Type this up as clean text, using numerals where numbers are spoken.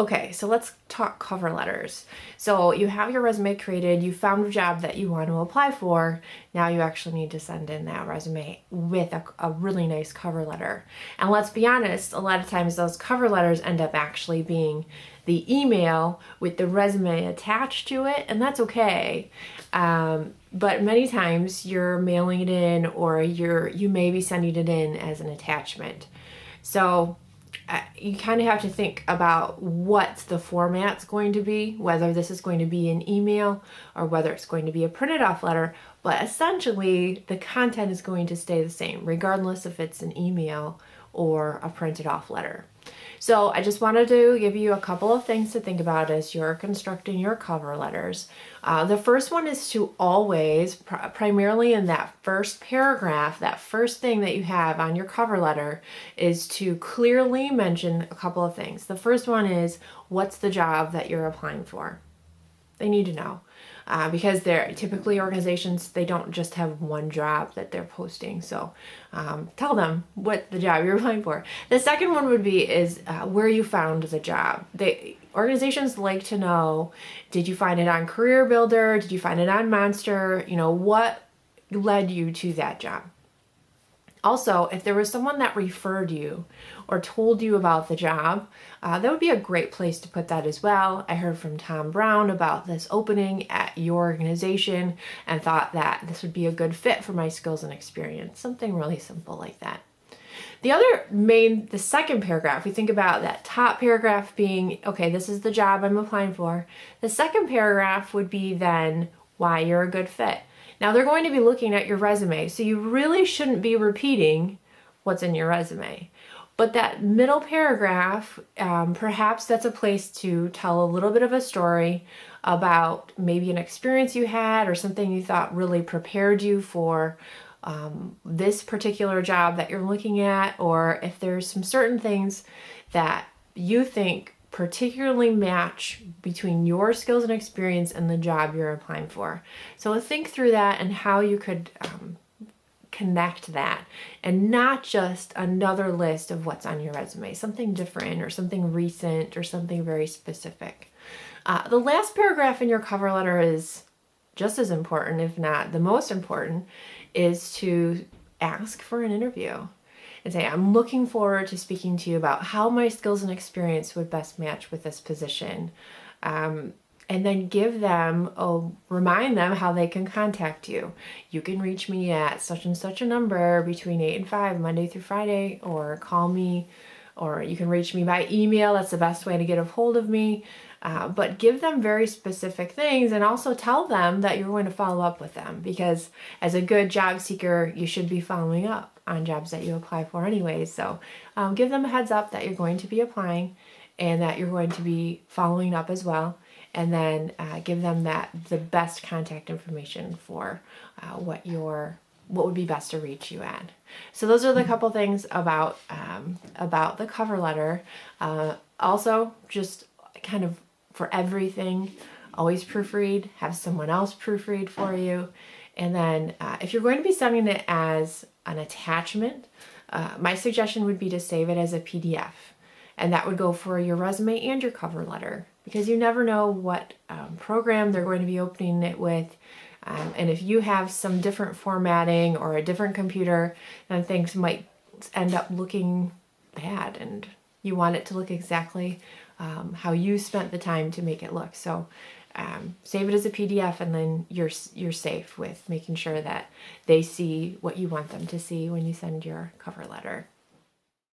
Okay, so let's talk cover letters. So you have your resume created, you found a job that you want to apply for. Now you actually need to send in that resume with a really nice cover letter. And let's be honest, a lot of times those cover letters end up actually being the email with the resume attached to it, and that's okay. But many times you're mailing it in, or you may be sending it in as an attachment. So you kind of have to think about what the format's going to be, whether this is going to be an email or whether it's going to be a printed off letter, but essentially the content is going to stay the same regardless if it's an email or a printed off letter. So I just wanted to give you a couple of things to think about as you're constructing your cover letters. The first one is to always, primarily in that first paragraph, that first thing that you have on your cover letter, is to clearly mention a couple of things. The first one is, what's the job that you're applying for? They need to know. Because they're typically organizations, they don't just have one job that they're posting. So tell them what the job you're applying for. The second one would be is where you found the job. Organizations like to know, did you find it on Career Builder? Did you find it on Monster? What led you to that job? Also, if there was someone that referred you or told you about the job, that would be a great place to put that as well. I heard from Tom Brown about this opening at your organization and thought that this would be a good fit for my skills and experience. Something really simple like that. The second paragraph, we think about that top paragraph being, okay, this is the job I'm applying for. The second paragraph would be then why you're a good fit. Now they're going to be looking at your resume, so you really shouldn't be repeating what's in your resume. But that middle paragraph, perhaps that's a place to tell a little bit of a story about maybe an experience you had or something you thought really prepared you for this particular job that you're looking at, or if there's some certain things that you think particularly match between your skills and experience and the job you're applying for. So think through that and how you could connect that, and not just another list of what's on your resume, something different or something recent or something very specific. The last paragraph in your cover letter is just as important, if not the most important, is to ask for an interview and say, I'm looking forward to speaking to you about how my skills and experience would best match with this position. And then remind them how they can contact you. You can reach me at such and such a number between 8 and 5, Monday through Friday, or call me, or you can reach me by email. That's the best way to get a hold of me. But give them very specific things, and also tell them that you're going to follow up with them, because as a good job seeker, you should be following up on jobs that you apply for anyways. So give them a heads up that you're going to be applying and that you're going to be following up as well. And then give them the best contact information for what would be best to reach you at. So those are the couple things about the cover letter. Also, just kind of for everything, always proofread, have someone else proofread for you. And then if you're going to be sending it as an attachment, my suggestion would be to save it as a PDF. And that would go for your resume and your cover letter, because you never know what program they're going to be opening it with. And if you have some different formatting or a different computer, then things might end up looking bad, and you want it to look exactly how you spent the time to make it look. So save it as a PDF, and then you're safe with making sure that they see what you want them to see when you send your cover letter.